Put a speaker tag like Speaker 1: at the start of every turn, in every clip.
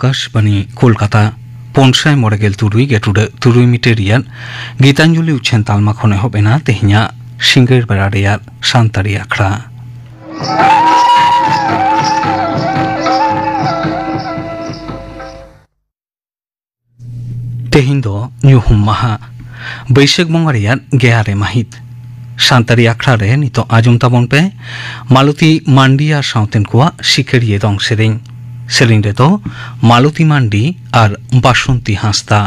Speaker 1: आकाशवाणी कोलकाता पौनसाय मोड़गेल तुरुई गेटुडे तुरुई मिटे रियाल गीतांजलि उच्छेन तालमा खने होबेना तेहिया सिंगेर बेड़ा रियाल शांतारी आखड़ा तेहिन दो ᱧᱩᱦᱩᱢ ᱢᱟᱦᱟ बैसाग बंगा रियाल गेयारे माहित शांतारी आखड़ा रे नितो आजम ताबन पे मालती मांडी और साउतेन कोआ शिकेरिये दंग सेरें सेरें रे तो मालती मांडी और बासंती हांसदा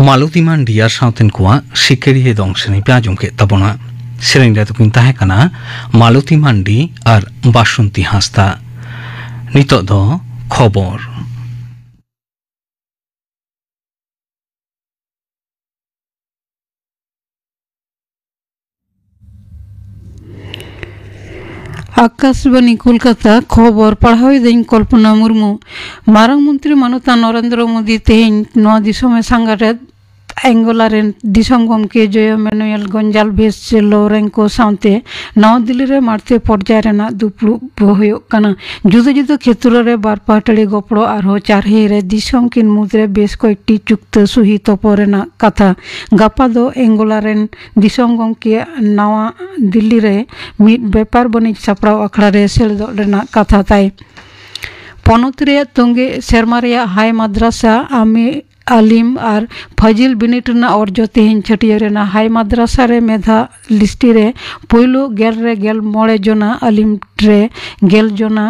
Speaker 1: मालती मांडी और साउतेन कोआ शिकेरिये दंग सेरें पे आजम के तबना सेरें रे तो किन ताहे कना मालती मांडी और बासंती हांसदा नितो दो खबर
Speaker 2: आकाशवाणी कोलकाता खबर पढ़ाई दिन कल्पना मुर्मू मारंग मंत्री मानता नरेंद्र मोदी तेहें नवा दिसोमे सांगारे एंगोला रेन दिसंग गमके जय मैनुएल गोंजाल्वेस लोरेंको साउते नवा दिल्ली रे मारते पर्याय रेना दुपुड़ुब हुयुग काना जुदा जुदा क्षेत्र रे बार पाटड़ी गपड़ो आरो चारही रे दिसंग किन मुद्रे बेस कयेकटी चुक्ति सही तोपरेना कथा गापा दो एंगोला रेन दिसंग गमके नवा दिल्ली रे मिड व्यापार बणिज सापड़ाव अखड़ा रे सेलेदो रेना कथा ताई पनत रे तोंगे सेरमा रे हाई माद्रासा आमी आलिम और फजिल बिनिट अर्जो तेहन छटिया हाई माद्रासा रे मेधा लिस्टी रे पुइलू गेल रे गेल मोड़े जना आलिम रे गेल जना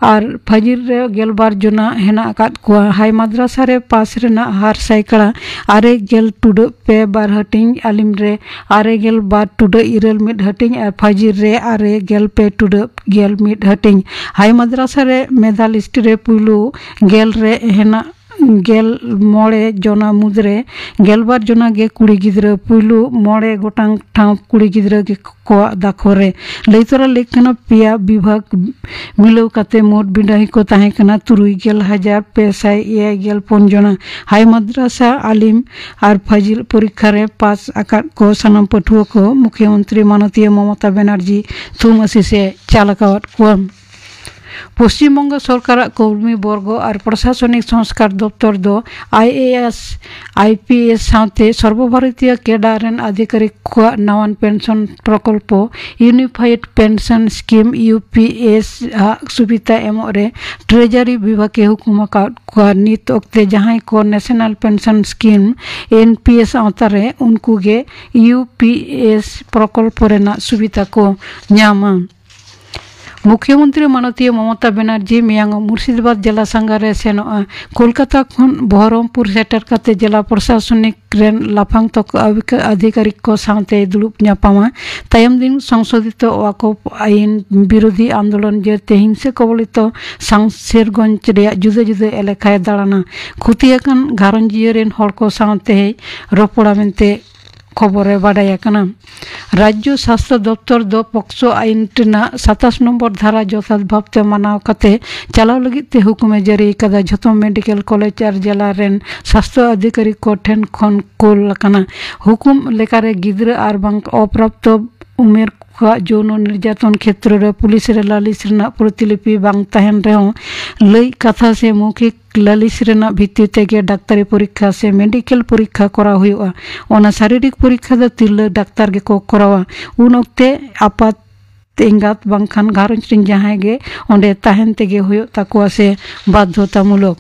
Speaker 2: और फजिल रे गेल बार जना हेना आकाद कुआ हाई माद्रासा रे पास रेना हार साइकड़ा आरे गेल टुड पे बार हटिंग आलिम रे आरे गेल बार टुड इरल मिड हटिंग और फजिल रे आरे गेल पे टुड गेल मिड हटिंग हाई माद्रासा रे मेधा लिस्टी रे पुइलू गेल रे हेना गेल मोड़े जना मुद्रे गेलबार जना गे कुड़ी गिद्रा पुलू मोड़े गोटांग ठाव कुड़ी गिद्रा गे को दाखोरे लैतरा लेखना पिया विभाग मिलौ काते मोट बिडाही को ताहे कना 3,500 जना हाई माद्रासा आलिम और फजिल परीक्षा रे पास आकाद को सनम पठुआ को मुख्यमंत्री माननीय ममता बनर्जी थुमसी से चालकावत कोम पश्चिम बंग सरकार कर्मी वर्ग और प्रशासनिक संस्कार दफ्तर दो IAS IPS साथे सर्वभारतीय केडारेन अधिकारी को नवान पेंशन प्रकल्प यूनिफाइड पेंशन स्कीम UPS सुविधा एमरे ट्रेजरी विभाग के हुकुम का नित ओक्ते जहां को नेशनल पेंशन स्कीम NPS आवतारे उनको गे UPS प्रकल्प रेना सुविधा को न्यामा मुख्यमंत्री माननीय ममता बनर्जी मियांग मुर्शिदाबाद जिला संगारे सेनो कोलकाता खन बहरमपुर सेटर काते जिला प्रशासनिक रेन लाफांग तक अधिकारी को साथे दुलुप न्यापामा तायम दिन संशोधित वाकफ आईन विरोधी आंदोलन जे हिंसा कबलित सांसेरगंज रे जुदा जुदा एलाकाय दाड़ाना खुतियाकान घारंजिया रेन हड़ को साथे रोपड़ा मेंते खबरे बाडाया कना राज्य स्वास्थ्य दफ्तर दो पक्सो आईन 27 नम्बर धारा जथात भावते मानाव काते चलाव लगित ते हुकुमे जारी कदा झतो मेडिकल कॉलेज और जिला रेन स्वास्थ्य अधिकारी को ठेन खन कोल कना हुकुम लेकारे गिद्र और बांग अप्राप्त उमेर का जौन निर्यातन क्षेत्र रे पुलिस रे लालिस रेना प्रतिलिपि बांग तहन रेहो लई कथा से मौखिक लालिस रेना भित्ति तेगे डाक्तारी परीक्षा से मेडिकल परीक्षा करा हुआ ओना शारीरिक परीक्षा द तिरला डाक्तार गे को करावा उन ओक्ते आपात एंगात बांखान घारंज रिन जहां गे ओंडे तहन तेगे हुयो ताकुआ से बाध्यतामूलक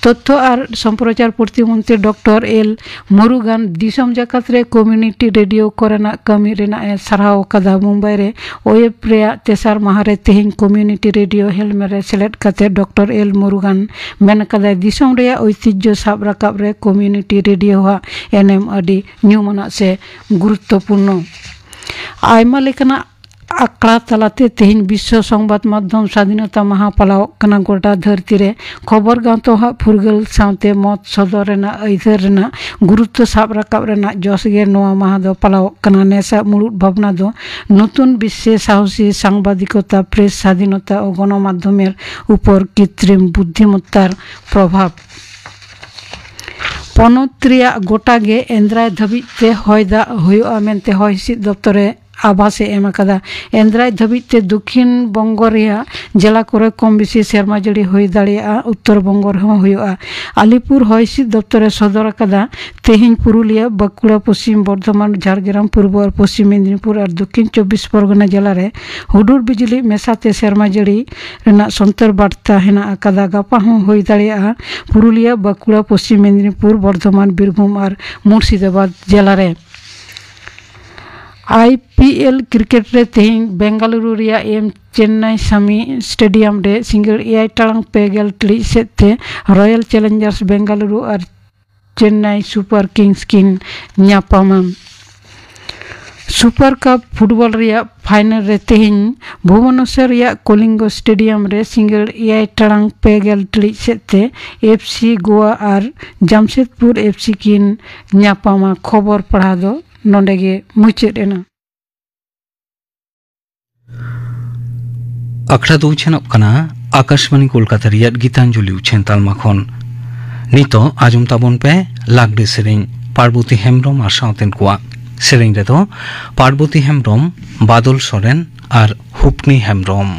Speaker 2: तथ्य और सम्प्रचार प्रतिमंत्री डॉक्टर एल मुरुगान दिसम जाकात रे कम्युनिटी रेडियो कोरेना कमी रेना सराव कदा मुंबई रे ओएप रे तेसार माहारे तेहिं कम्युनिटी रेडियो हेलमे रे सेलेक्ट काते डॉक्टर एल मुरुगान मेन कदा दिसम रे ऐतिह्य साब राकाब रे कम्युनिटी रेडियो हा एनएम अडी न्यूमना से गुरुत्वपूर्ण आयमा लेखना आकड़ा तलाते तेहिं विश्व संबाद माध्यम स्वाधीनता माहा पालाव कना गोटा धरती रे खबर गांतो हा फुरगल सावते मत सदर रेना ऐधर रेना गुरुत्व साब राकाब रेना जसगे नोआ माहा दो पालाव कना नेसा मुलुग भावना दो नतून विश्व साहसी सांबादिकता प्रेस स्वाधीनता और गणमाध्यमेर ऊपर कृत्रिम बुद्धिमत्तार प्रभाव पनत रिया गोटागे एंद्राय धबिते हयदा हुयुआ मेनते हय हिसिद दफ्तरे आभासे एम कदा एंद्राय धबिते दक्षिण बंग रिया जिला करे कम बेसी सेरमा जड़ी होई दाड़िया उत्तर बंग रहो हुयुआ आलिपुर हय हिसिद दफ्तरे सदर कदा तेहिं पुरुलिया बांकुड़ा पश्चिम बर्धमान झारग्राम पूर्व और पश्चिम मेदिनीपुर और दक्षिण 24 परगना जिला रे हुडुर बिजली मेसाते सेरमा जड़ी रेना संतर बार्ता हेना कदा गापा हों होई दाड़िया पुरुलिया बांकुड़ा पश्चिम मेदिनीपुर बर्धमान बीरभूम और मुर्शिदाबाद जिला रे IPL क्रिकेट रे तेहिं बेंगलुरु रिया एम चेन्नई सामी स्टेडियम रे सिंगल 8 टांग पेगल टिड़ी सेते रॉयल चैलेंजर्स बेंगलुरु और चेन्नई सुपर किंग्स किन न्यापामा सुपर कप फुटबॉल रिया फाइनल रे तेहिं भुवनेश्वर रिया कलिंगो स्टेडियम रे सिंगल 8 टांग पेगल टिड़ी सेते FC गोवा और जमशेदपुर FC किन न्यापामा खबर पढ़ा दो नोंडेगे मुचेद एना
Speaker 1: अखड़ा दो छेनक कना आकाशवाणी कोलकाता रियाद गीतांजलि उछेन तालमा खन नितो आजम ताबन पे लागडे सेरें पार्वती हेम्ब्रम और साउतेन कुआ सेरें रे दो पार्वती हेम्ब्रम बादल सोरेन और हुपनी हेम्ब्रम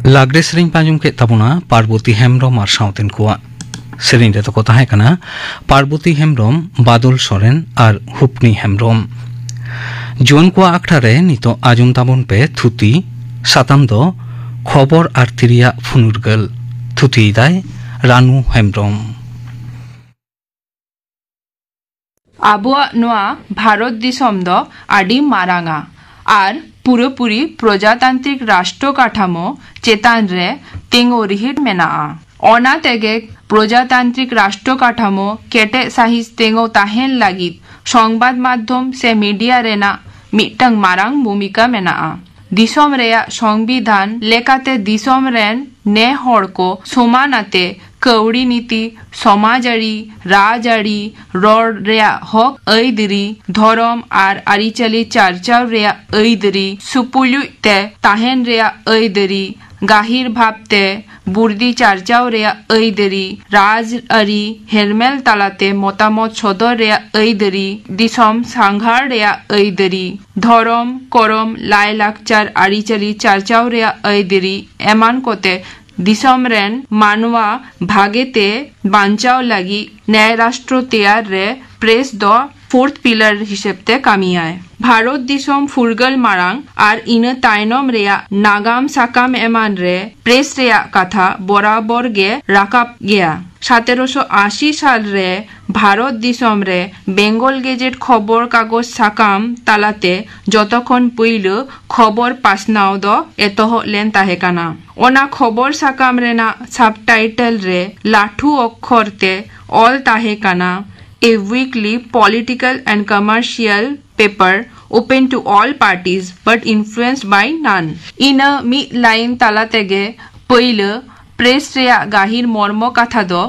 Speaker 1: लागरे सेरें पांजुम के तबुना पार्वती हेम्ब्रम और साउतेन कुआ सेरें रे तो को ताहे कना पार्वती हेम्ब्रम बादल सोरेन और हुपनी हेम्ब्रम जुआन कुआ आखड़ा रे नितो आजुम ताबुन पे थुती सातान दो खबर और तिरिया फुनुरगल थुती दाय रानू हेम्ब्रम
Speaker 3: आबुआ नोआ भारत दिसम दो आडी मारांगा और पुरोपुरी प्रजातांत्रिक राष्ट्र काठामो चेतान रे तेंगोरिहिट मेनाआ ओना तेगे प्रजातांत्रिक राष्ट्र काठामो केटे साहिस तेंगो ताहेन लागित संबाद माध्यम से मीडिया रेना मिटंग मारांग भूमिका मेनाआ दिसोम रेया संविधान लेकाते दिसोम रेन ने हड़ को समानाते कौड़ी नीति समाजारी राजारी रड़ रेया हक ऐदरी धरम आर आरिचाली चारचाव रेया ऐदरी सुपुलु ते ताहेन रेया ऐदरी गाहिर भाबते बुर्दी चारचाव रेया ऐदरी राज आरी हेरमेल तालाते मतामत सदर रेया ऐदरी दिसम सांघार रेया ऐदरी धरम करम लाई लाकचार आरिचाली चारचाव रेया ऐदरी एमान कोते दिसम रेन मानवा भागेते बांचाव लगी न्याय राष्ट्र तैयार रे प्रेस दो फोर्थ पिलर हिसेबते कामियाय भारत दिसम फुरगल मारांग आर इन तायनम रेया नागाम साकाम एमान रे प्रेस रेया कथा बराबर गे राकाब गया 1780 साल रे भारत दिसम रे बेंगल गेजेट खबर कागज साकाम तालाते जतखन पुइलु खबर पासनाव दो एतह लेन ताहेकाना ओना खबर साकाम रेना सबटाइटल रे लाठू अक्षर ते all ताहेकाना a weekly political and commercial paper open to all parties but influenced by none. In a mid line talatege poile press rea gahir mormo katha do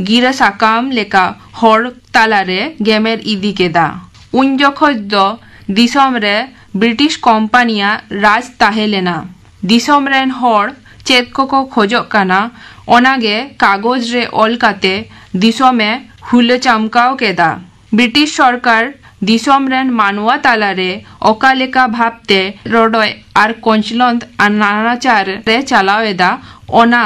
Speaker 3: gira sakam leka hor talare gemer idikeda. Un jokhoj do disom re British company raj tahelena. Disom ren hor chet koko khojok kana onage kagoj re ol kate disome Hul चमकाव केदा British सरकार दिसम rain मानवा तालारे ओकालेका भाबते रोडय are कोंचलंत are नानाचार रे चलावेदा ओना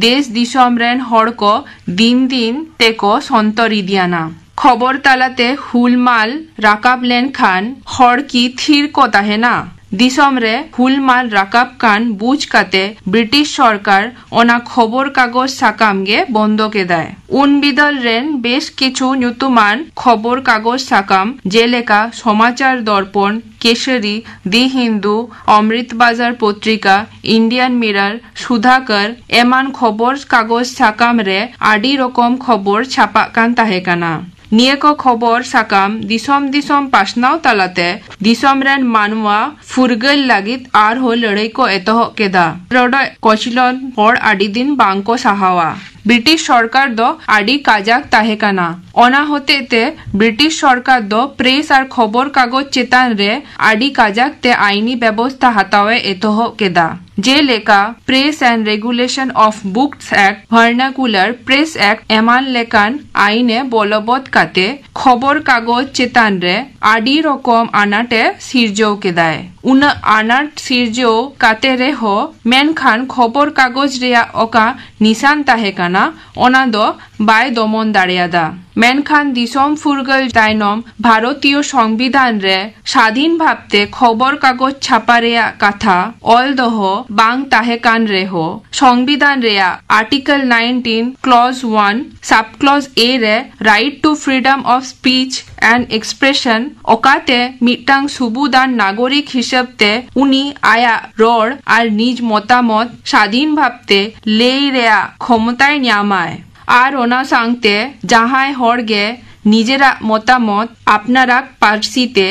Speaker 3: देश दिसम rain हड़ को दिन दिन तेको संतरी दियाना खबर तालाते हुलमाल राकाब लेन खान हड़ की थीर को ताहेना दिसम रे हुलमाल राकाब कान बुझ काते ब्रिटिश सरकार ओना खबर कागज साकाम गे बंद केदाय उन बिदल रेन बेश किछु न्यूतुमान खबर कागज साकाम जेलेका समाचार दर्पण केसरी दि हिंदू अमृत बाजार पत्रिका इंडियन मिरर सुधाकर एमान खबर कागज साकाम रे आडी रकम खबर छापा कान ताहेकाना निये को खबर साकाम दिसम दिसम पासनाव तालाते दिसम रेन मानवा फुरगल लागित आर हो लड़ाई को एतह केदा रोड कोचिलन हर आडी दिन बांको साहावा ब्रिटिश सरकार दो आडी काजाक ताहेकाना ओना होते ते ब्रिटिश सरकार दो प्रेस आर खबर कागज चेतान रे आडी काजाक ते आईनी व्यवस्था हातावे एतह केदा जे लेका press and regulation of books act vernacular press act एमान लेकान आईने बलबत काते खबर कागज चेतान रे आडी रकम आनाटे सिरजो केदाय उन आनाट सिरजो काते रे हो मेन खान खबर कागज रेया ओका निशान ताहेकाना ओना दो बाय दमन दाड़ियादा मेनखान दिसम फुरगल तायनम भारतीय संविधान रे स्वाधीन भाबते खबर कागज छापा रेया कथा ऑल दह बांग ताहेकान रे हो संविधान रेया आर्टिकल 19 क्लॉज 1 सब क्लॉज ए रे right to freedom of speech and expression ओकाते मिटांग सुबुदान नागरिक हिसाबते उनी आया रोड आर निज मतामत स्वाधीन भाबते लेई रेया क्षमताय न्यामाय आर ओना सांगते जहाय हड़गे निजेरा मतामत आपनारा पार्सीते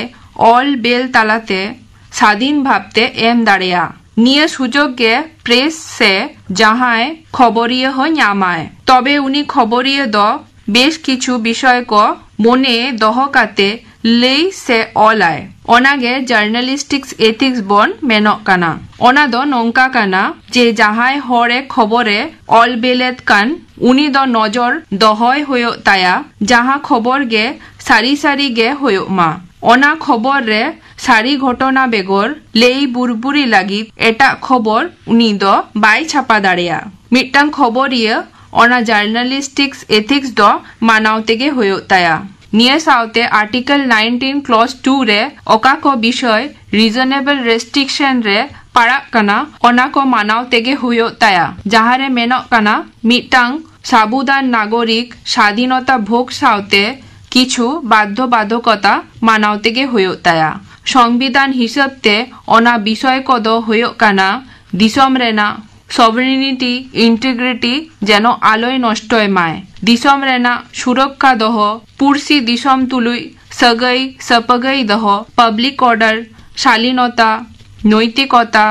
Speaker 3: ऑल बेल तालाते स्वाधीन भाबते एम दाड़िया निये सुजोगे प्रेस से जहाय खबरिये हो न्यामाय तबे उनी खबरिये दो बेश किछु विषय को मने दहकाते लेई से ऑलाय ओनागे जर्नलिस्टिक्स एथिक्स बन मेनक काना ओना दो नोंका काना जे जहाय हरे खबरे ऑल बेलेत कान उनी दो नजर दहय होयो ताया जहा खबर गे सारी सारी गे होयो मा ओना खबर रे सारी घटना बेगर लेई बुरबुरी लागी एटा खबर उनी दो बाय छापा दाड़िया मिटांग खबरिये ओना जर्नलिस्टिक्स एथिक्स दो मानाव तेगे होयो ताया निये साउते आर्टिकल 19 क्लॉज 2 रे ओका को विषय रीजनेबल रेस्ट्रिक्शन रे पाड़ा कना ओना को मानाव तेगे हुयो ताया जहारे मेनो कना मिटांग साबुदान नागरिक स्वाधीनता भोग साउते किछु बाध्य बाधकता मानाव तेगे हुयो ताया संविधान हिसाबते ओना विषय को दो हुयो कना दिसम रेना सॉवरेनिटी इंटीग्रिटी जेनो आलोय नष्टय माय दिसम रेना सुरक्षा दह पुरसी दिसम तुलुई सगई सपगई दह पब्लिक ऑर्डर शालीनता नैतिकता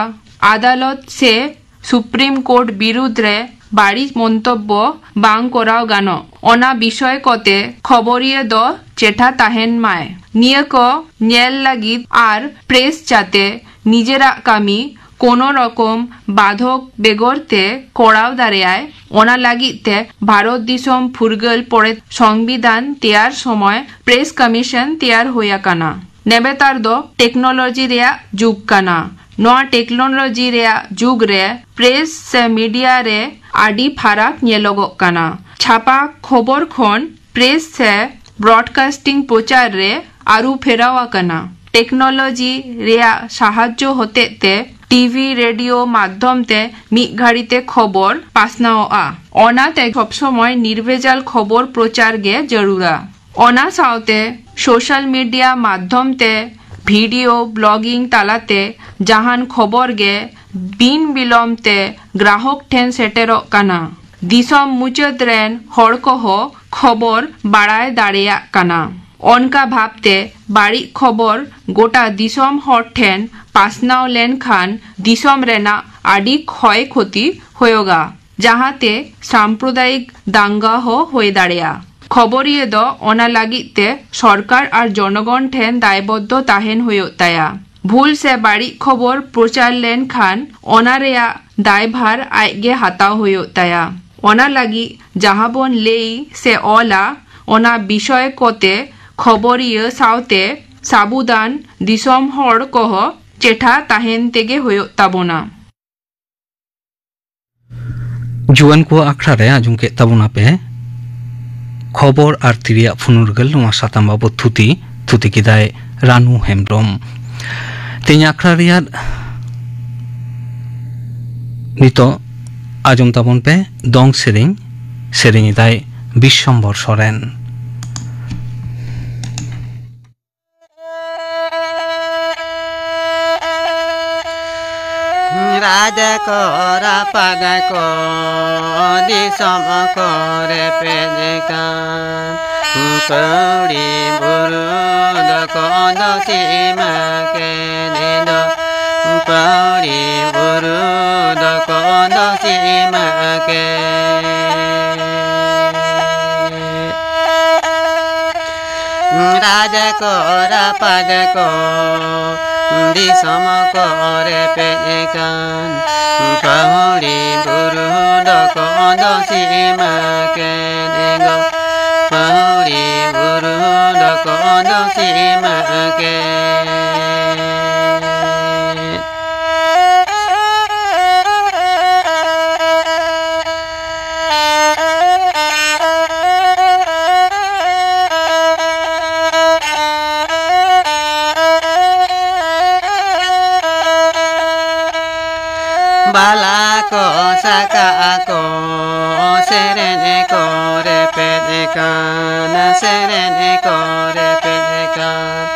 Speaker 3: आदालत से सुप्रीम कोर्ट विरुद्ध रे बाड़ी मंतब्य बांग कराव गानो ओना विषय कोते खबरिये दो चेठा ताहेन माय निये को नेल लागिद आर प्रेस जाते निजेरा कामी कोनो रकम बाधक बेगरते कराव दाड़ियाय ओना लागिते भारत दिसम फुरगल पड़े संविधान तैयार समय प्रेस कमीशन तैयार होया काना नेबेतार दो टेक्नोलॉजी रेया जुग काना नोआ टेक्नोलॉजी रेया जुग रे प्रेस से मीडिया रे आडी फाराक नेलोगोग काना छापा खबर खन प्रेस से ब्रॉडकास्टिंग प्रचार रे आरु फेराव आकना टेक्नोलॉजी रेया साहाज्य होते ते टीवी रेडियो माध्यम ते मी घड़ी ते खबर पासनाओआ ओना ते सब समय निर्वेजाल खबर प्रचार गे जरूरा ओना साउते सोशल मीडिया माध्यम ते भिडियो ब्लॉगिंग तालाते जहान खबर गे बिन बिलम ते ग्राहक ठेन सेटेरो काना दिसम मुचाद रेन हड़ को हो खबर बाड़ाय दाड़ेया काना ओनका भाबते बाड़ी खबर गोटा दिसम हड़ ठेन पासनाव लेन खान दिसम रेना आडी क्षय क्षति होयोगा जहाते सांप्रदायिक दांगा होए दाड़ेया खबरिए दो ओना लागिते सरकार और जनगण ठेन दायबद्ध ताहेन होयो ताया भूल से बाड़ी खबर प्रचार लेन खान ओना रेया दायभार आयगे हाताव होयो ताया ओना लागी जहां बन लेई से ओला ओना विषय कोते खबरिए सावते साबुदान दिसम हड़ कह चेठा ताहेन तेगे होयो ताबोना
Speaker 1: जुआन को आखड़ा रे आजुम के ताबोना पे खबर और तिरिया फुनुरगल नवा साताम बाबद थुती किदाय रानू हेमब्रम तेनी आखड़ा रिया नितो आजुम ताबोन पे दंग सेरें दाय बिशम्बर सरेन
Speaker 4: राजा को रापद को दिसम करे पेजकान कौड़ी बुरुद को दसीमा के दो कौड़ी बुरुद को दसीमा के राजा को रापद को दिसम करे पेजकान कौड़ी बुरुद को दसीमा के दो कौड़ी बुरुद को दसीमा के बाला को सका को सेरेने करे पेजकान सेरेने करे पेजकान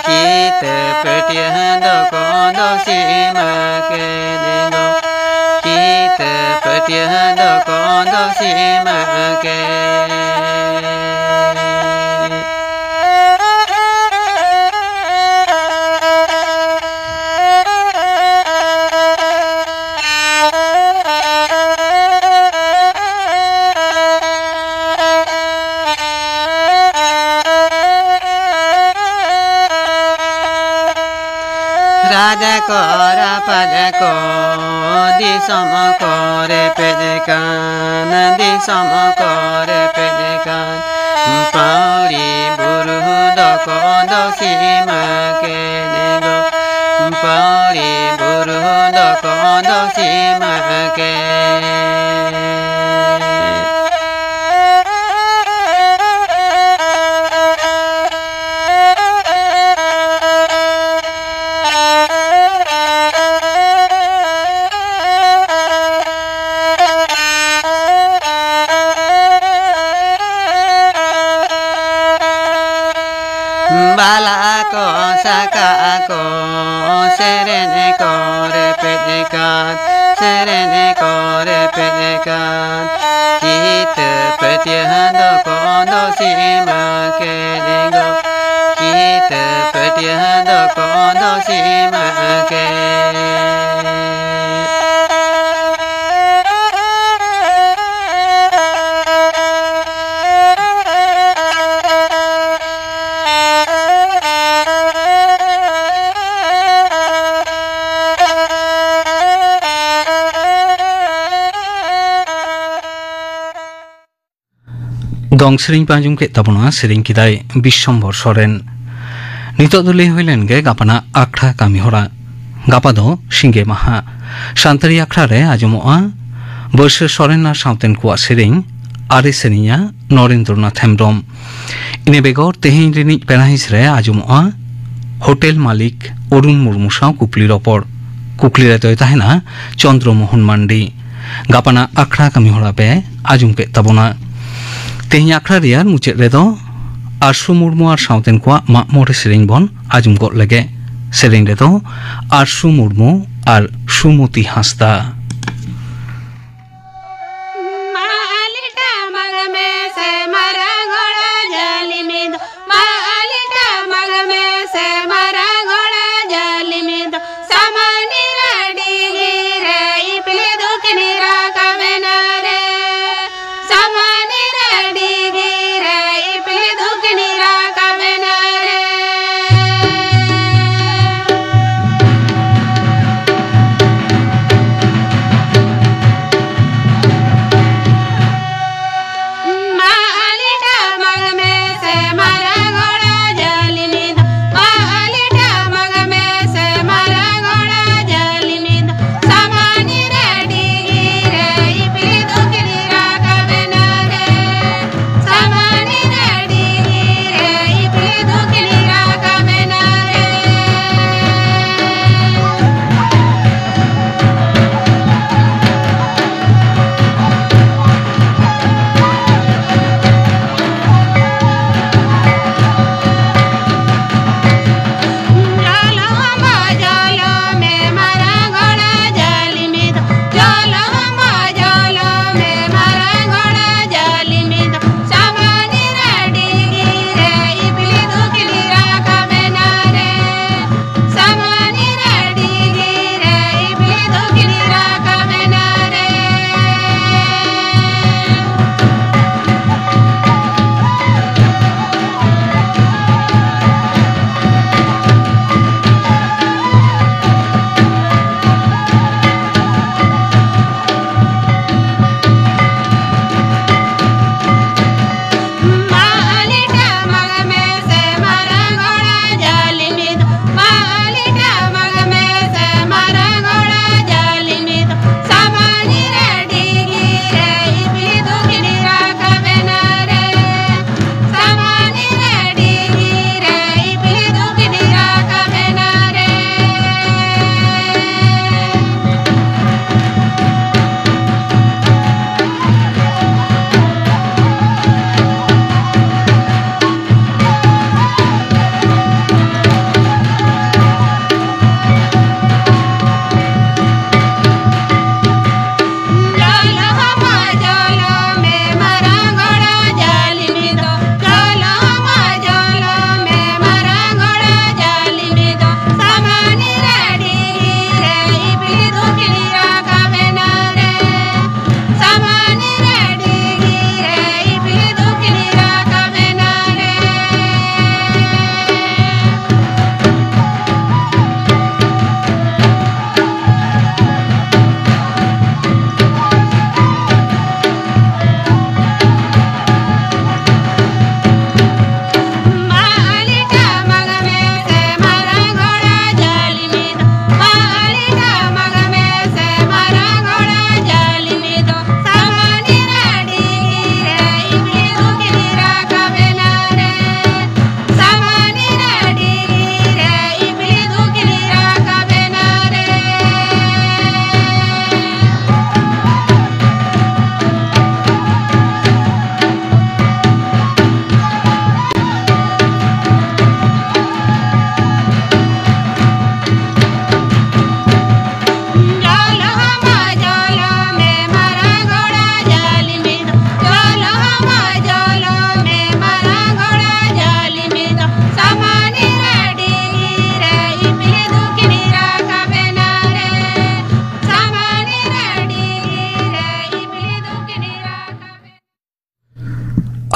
Speaker 4: कीत पेटिया दो को दसीमा के दो कीत पेटिया दो को दसीमा के राजा को रापद को दिसम करे पेजकान दिसम करे पेजकान पौड़ी बुरुद को दसीमा के दो पौड़ी बुरुद को दसीमा के बाला को सका को सेरेने करे पेजकान सेरेने करे पेजकान कीत पेटिया दो को दसीमा के दो कीत पेटिया दो को दसीमा के
Speaker 1: दंग सेरें पांजुम के ताबोना सेरें किदाय बिशम्बर सरेन नितो दो ले हइलेन गे गापाना आखड़ा कामी हरा गापा दो सिंगे माहा सान्तारी आखड़ा रे आजमोआ बैसो सरेन आर सावतेन कोआ सेरें आरे सेनिया नरेंद्रनाथ हेम्ब्रम इन बेगर तेहें रिनी पेनाहिस रे आजुमआ होटेल मालिक अरुण मुर्मू साव कुकली रपड़ कुकली रे तय ताहेना चंद्रमोहन मांडी गापाना आखड़ा कमी हड़ा पे आजुम के तबना तेहें आखड़ा रियार मुचे रेदो आरसु मुर्मू और साउतेन को मामोरे सेरेंग बन आजुम को लगे सेरेंग रेदो आरसु मुर्मू और सुमति हांसदा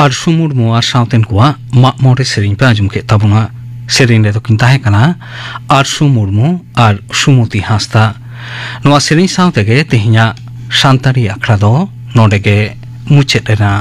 Speaker 1: आरसु मुर्मू और साउतेन को मामोरे सेरेंग पे आजुम के तबना सेरेंग रे तो किन ताहे कना आरसु मुर्मू और सुमति हांसदा नोआ सेरेंग साउते के तेहिया शांतारी आखड़ा दो नोडे के मुचेत रेना